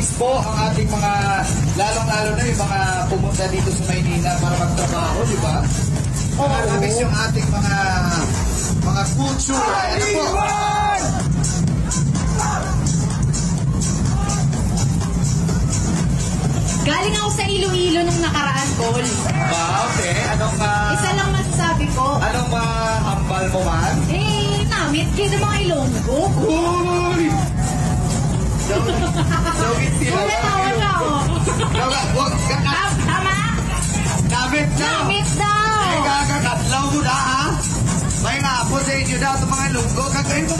na-miss po ang ating mga, lalong-lalo na yung mga pumunta dito sa Maynila para magtrabaho, di ba? Na-miss yung ating mga culture. Ano po? Galing ako sa Iloilo nung nakaraan, Tol. Okay. Anong, Isa lang masasabi ko. anong hambal mo man? Namit kayo ng mga Ilonggo. Uy! So, hindi na